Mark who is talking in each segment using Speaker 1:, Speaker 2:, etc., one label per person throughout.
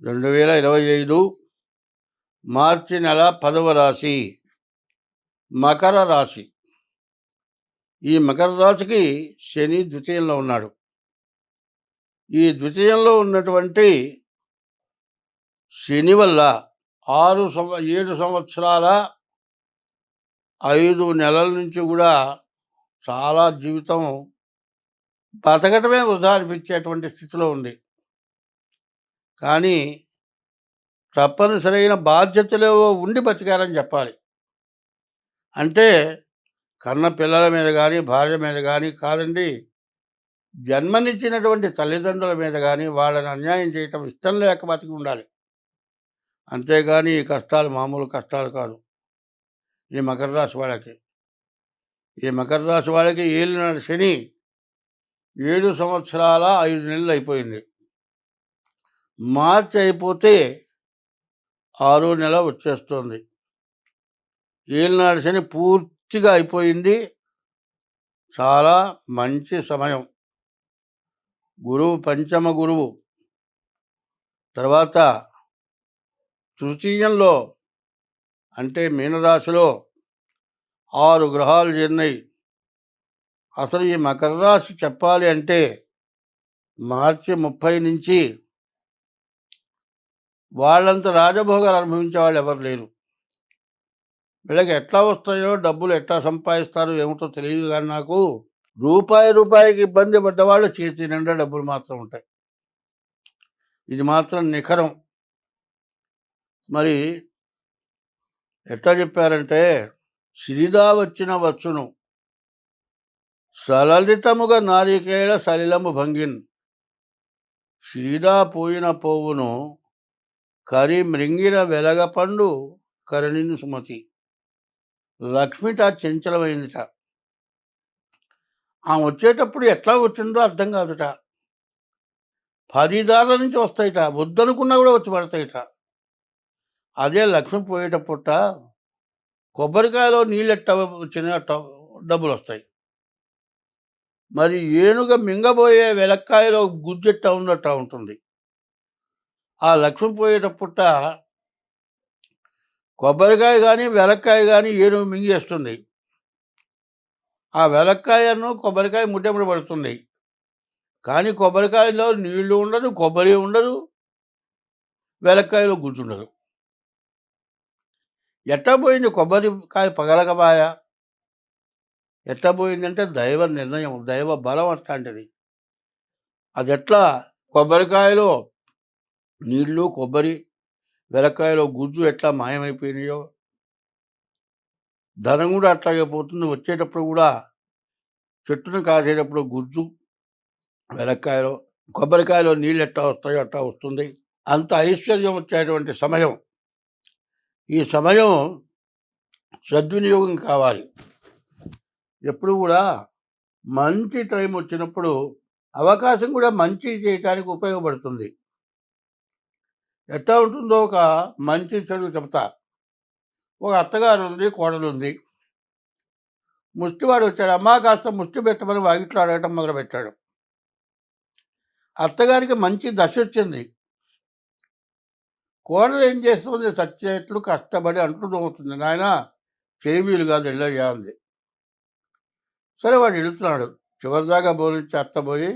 Speaker 1: 2025 మార్చి నెల 10వ రాశి మకర రాశి. ఈ మకర రాశికి శని ద్వితీయంలో ఉన్నాడు. ఈ ద్వితీయంలో ఉన్నటువంటి శని వల్ల 7 సంవత్సరాల 5 నెలల నుంచి కూడా చాలా జీవితం బతకటమే వృధా అనిపించేటువంటి స్థితిలో ఉంది. కానీ తప్పనిసరైన బాధ్యతలో ఉండి బతికారని చెప్పాలి. అంటే కన్న పిల్లల మీద కానీ, భార్య మీద కానీ కాదండి, జన్మనిచ్చినటువంటి తల్లిదండ్రుల మీద కానీ వాళ్ళని అన్యాయం చేయటం ఇష్టం లేక బతికి ఉండాలి. అంతేగాని ఈ కష్టాలు మామూలు కష్టాలు కాదు ఈ మకర రాశి వాళ్ళకి. ఈ మకర రాశి వాళ్ళకి ఏలినాడు శని 7 సంవత్సరాల 5 నెలలు అయిపోయింది. మార్చి అయిపోతే 6వ నెల వచ్చేస్తుంది. ఏలినాడు శని పూర్తిగా అయిపోయింది. చాలా మంచి సమయం. గురువు పంచమ గురువు తర్వాత తృతీయంలో అంటే మీనరాశిలో 6 గ్రహాలు చేరినాయి. అసలు ఈ మకర రాశి చెప్పాలి అంటే మార్చి 30 నుంచి వాళ్ళంత రాజభోగాలు అనుభవించే వాళ్ళు ఎవరు లేరు. వీళ్ళకి ఎట్లా వస్తాయో డబ్బులు ఎట్లా సంపాదిస్తారో ఏమిటో తెలియదు. కానీ నాకు రూపాయికి ఇబ్బంది పడ్డవాళ్ళు చేతి నిండా డబ్బులు మాత్రం ఉంటాయి. ఇది మాత్రం నిఖరం. మరి ఎట్లా చెప్పారంటే సిరిదా వచ్చిన వచ్చును సలలితముగా నారికేళ సలిలము భంగిన్, సిరిదా పోయిన పోవును కరి మృంగిన వెలగపండు కరణిని సుమతి. లక్ష్మిట చంచలమైందిట. ఆమె వచ్చేటప్పుడు ఎట్లా వచ్చిందో అర్థం కాదుట. 10 దారుల నుంచి వస్తాయిట, వద్దనుకున్నా కూడా వచ్చి పడతాయిట. అదే లక్ష్మి పోయేటప్పుట కొబ్బరికాయలో నీళ్ళు ఎట్ట వచ్చినాయి అట్ట డబ్బులు వస్తాయి. మరి ఏనుగ మింగబోయే వెలక్కాయలో గుజ్జెట్ట ఉన్నట్ట ఉంటుంది. ఆ లక్ష్మి పోయేటప్పుట కొబ్బరికాయ కానీ వెలక్కాయ కానీ ఏనుగు మింగేస్తుంది. ఆ వెలక్కాయను కొబ్బరికాయ ముట్టెముడి పడుతుంది. కానీ కొబ్బరికాయలో నీళ్లు ఉండదు, కొబ్బరి ఉండదు, వెలక్కాయలో గుజ్జుండదు. ఎట్టా పోయింది కొబ్బరికాయ పగలగబాయ? ఎట్లా పోయిందంటే దైవ నిర్ణయం, దైవ బలం అట్లాంటిది. అది ఎట్లా కొబ్బరికాయలో నీళ్లు, కొబ్బరి, వెలక్కాయలో గుజ్జు ఎట్లా మాయమైపోయినాయో ధనం కూడా అట్లాగే పోతుంది. వచ్చేటప్పుడు కూడా చెట్టును కాసేటప్పుడు గుజ్జు వెలక్కాయలో, కొబ్బరికాయలో నీళ్ళు ఎట్లా వస్తాయో అట్లా వస్తుంది. అంత ఐశ్వర్యం వచ్చేటువంటి సమయం. ఈ సమయం సద్వినియోగం కావాలి. ఎప్పుడు కూడా మంచి టైం వచ్చినప్పుడు అవకాశం కూడా మంచి చేయటానికి ఉపయోగపడుతుంది. ఎట్లా ఉంటుందో ఒక మంచి చెడు చెప్తా. ఒక అత్తగారు ఉంది, కోడలు ఉంది. ముష్టివాడు వచ్చాడు. అమ్మా కాస్త ముష్టి పెట్టమని వాకిట్లో అడగటం మొదలుపెట్టాడు. అత్తగారికి మంచి దశ వచ్చింది. కోడలు ఏం చేస్తుంది? సచ్చేట్లు కష్టపడి అంట్లు తోముతుంది. నాయన చేవీలు కాదు వెళ్ళయ్యా అంది. సరే వాడు వెళుతున్నాడు. చివరిదాకా బోరించి అత్త పోయి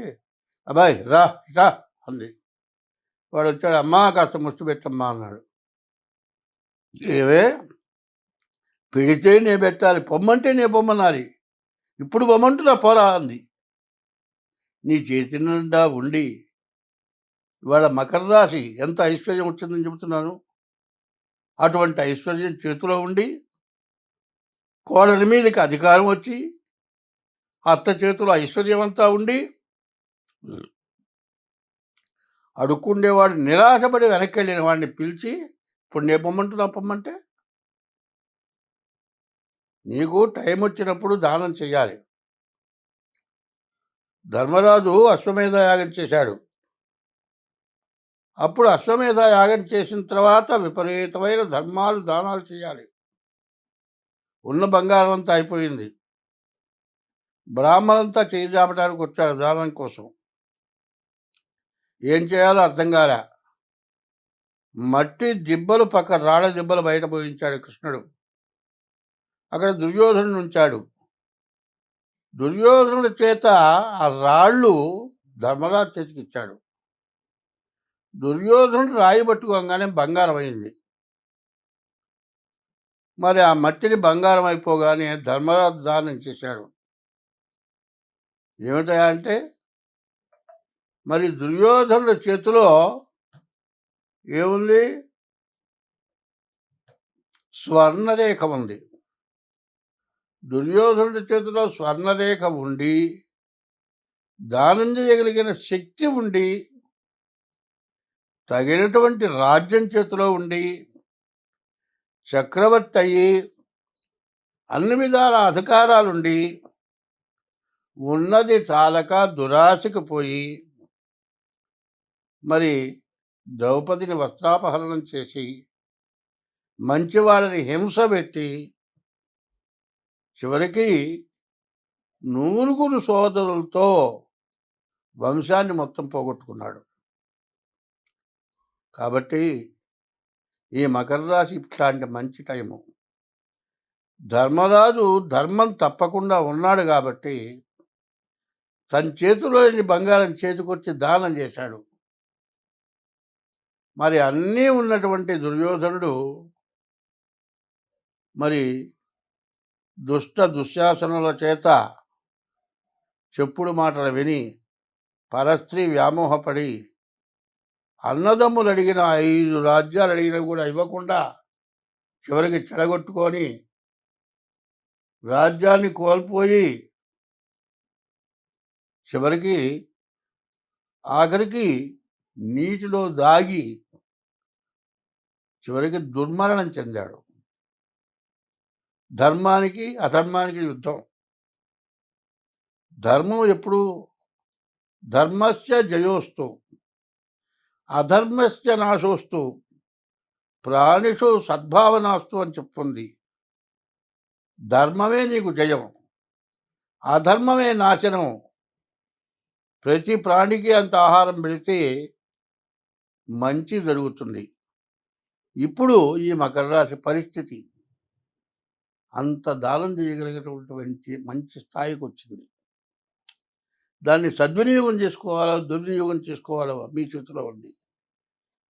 Speaker 1: అబ్బాయి రా రా అంది. వాడు వచ్చాడు. అమ్మా కాస్త ముష్టి పెట్టమ్మా అన్నాడు. ఏవే పెడితే నే పెట్టాలి, పొమ్మంటే నే పొమ్మనాలి, ఇప్పుడు పొమ్మంటున్నా పోరా అంది. నీ చేతి నిండా ఉండి ఇవాళ మకర రాశి ఎంత ఐశ్వర్యం వచ్చిందని చెబుతున్నాను. అటువంటి ఐశ్వర్యం చేతిలో ఉండి కోడలి మీదకి అధికారం వచ్చి అత్త చేతిలో ఐశ్వర్యం అంతా ఉండి అడుక్కుండేవాడు నిరాశపడి వెనక్కి వెళ్ళిన వాడిని పిలిచి ఇప్పుడు నే పొమ్మంటున్నా పొమ్మంటే నీకు టైం వచ్చినప్పుడు దానం చెయ్యాలి. ధర్మరాజు అశ్వమేధ యాగం చేశాడు. అప్పుడు అశ్వమేధ యాగం చేసిన తర్వాత విపరీతమైన ధర్మాలు దానాలు చేయాలి. ఉన్న బంగారం అంతా అయిపోయింది. బ్రాహ్మణంతా చేయి చాపడానికి వచ్చారు దానం కోసం. ఏం చేయాలో అర్థం కాలే. మట్టి దిబ్బలు పక్క రాళ్ళ దిబ్బలు బయట పోయించాడు కృష్ణుడు. అక్కడ దుర్యోధనుడు ఉంచాడు. దుర్యోధనుడి చేత ఆ రాళ్ళు ధర్మరాజు చేతికి ఇచ్చాడు. దుర్యోధనుడు రాయి పట్టుకోగానే బంగారం అయింది. మరి ఆ మట్టిని బంగారం అయిపోగానే ధర్మరాజు దానం చేశాడు. ఏమిటా అంటే మరి దుర్యోధనుడి చేతిలో ఏముంది? స్వర్ణరేఖ ఉంది. దుర్యోధనుడి చేతిలో స్వర్ణరేఖ ఉండి, దానం చేయగలిగిన శక్తి ఉండి, తగినటువంటి రాజ్యం చేతిలో ఉండి, చక్రవర్తి అయ్యి, అన్ని విధాల అధికారాలుండి, ఉన్నది చాలక దురాశకు పోయి మరి ద్రౌపదిని వస్త్రాపహరణం చేసి, మంచి వాళ్ళని హింస పెట్టి, చివరికి 9 సోదరులతో వంశాన్ని మొత్తం పోగొట్టుకున్నాడు. కాబట్టి ఈ మకర రాశి ఇట్లాంటి మంచి టైము. ధర్మరాజు ధర్మం తప్పకుండా ఉన్నాడు కాబట్టి తన చేతిలో బంగారం చేతికొచ్చి దానం చేశాడు. మరి అన్నీ ఉన్నటువంటి దుర్యోధనుడు మరి దుశ్శాసనుల చేత చెప్పుడు మాటలు విని పరస్త్రీ వ్యామోహపడి అన్నదమ్ములు అడిగిన 5 రాజ్యాలు అడిగినా కూడా ఇవ్వకుండా చివరికి చెడగొట్టుకొని రాజ్యాన్ని కోల్పోయి చివరికి ఆఖరికి నీటిలో దాగి చివరికి దుర్మరణం చెందాడు. ధర్మానికి అధర్మానికి యుద్ధం. ధర్మం ఎప్పుడు ధర్మస్య జయోస్తు అధర్మస్య నాశోస్తు ప్రాణిషు సద్భావనాస్తు అని చెప్తుంది. ధర్మమే నీకు జయం, అధర్మమే నాశనం. ప్రతి ప్రాణికి అంత ఆహారం పెడితే మంచి జరుగుతుంది. ఇప్పుడు ఈ మకర రాశి పరిస్థితి అంత దానం చేయగలిగినటువంటి మంచి స్థాయికి వచ్చింది. దాన్ని సద్వినియోగం చేసుకోవాలో దుర్వినియోగం చేసుకోవాలో మీ చేతిలో ఉంది.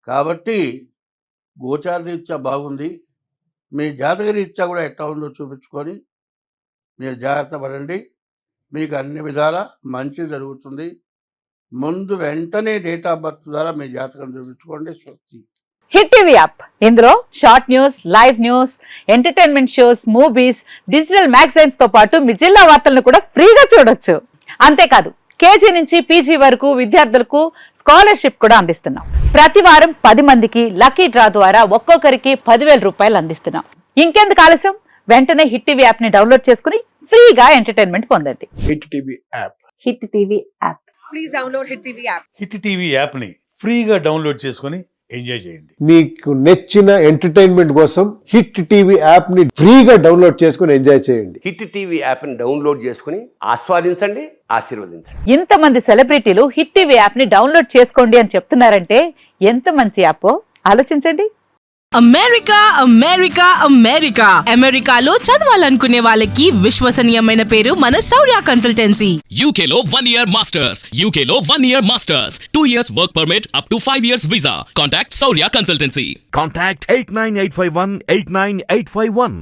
Speaker 1: కాబట్టి గోచార రీత్యా బాగుంది. మీ జాతక రీత్యా కూడా ఎట్లా ఉందో చూపించుకొని మీరు జాగ్రత్త పడండి. మీకు అన్ని విధాలా మంచి జరుగుతుంది. ముందు వెంటనే డేట్ ఆఫ్ బర్త్ ద్వారా మీ జాతకం చూపించుకోండి. స్వస్తి.
Speaker 2: హిట్ టీవీ యాప్, ఇందులో short news, live news, entertainment shows, movies, digital magazines తో పాటు మీ జిల్లా వార్తలను కూడా ఫ్రీగా చూడొచ్చు. అంతేకాదు కేజీ నుంచి పీజీ వరకు విద్యార్థులకు స్కాలర్షిప్ కూడా అందిస్తున్నాం. ప్రతి వారం 10 మందికి లక్కీ డ్రా ద్వారా ఒక్కొక్కరికి 10,000 రూపాయలు అందిస్తున్నాం. ఇంకెందుకు ఆలస్యం, వెంటనే హిట్ టీవీ యాప్ ని డౌన్లోడ్ చేసుకుని ఫ్రీగా ఎంటర్టైన్మెంట్ పొందండి.
Speaker 3: Hit TV app.
Speaker 2: Hit TV app.
Speaker 4: Please download hit TV app.
Speaker 5: Hit TV app ని ఫ్రీగా డౌన్లోడ్ చేసుకుని ఎంజాయ్ చేయండి.
Speaker 3: మీకు నచ్చిన ఎంటర్టైన్మెంట్ కోసం హిట్ టీవీ యాప్ ని ఫ్రీగా డౌన్లోడ్ చేసుకుని ఎంజాయ్ చేయండి.
Speaker 6: హిట్ టీవీ యాప్ ని డౌన్లోడ్ చేసుకుని ఆస్వాదించండి, ఆశీర్వదించండి.
Speaker 2: ఇంతమంది సెలబ్రిటీలు హిట్ టీవీ యాప్ ని డౌన్లోడ్ చేసుకోండి అని చెప్తున్నారంటే ఎంత మంచి యాప్ ఆలోచించండి.
Speaker 7: అమెరికా అమెరికా అమెరికా అమెరికాలో చదవాలనుకునే వాళ్ళకి విశ్వసనీయమైన పేరు మన శౌర్య కన్సల్టెన్సీ.
Speaker 8: UK లో 1 year masters, UK లో 1 year masters, 2 years work permit up to 5 years visa. Contact Saurya Consultancy.
Speaker 9: Contact 89851 89851.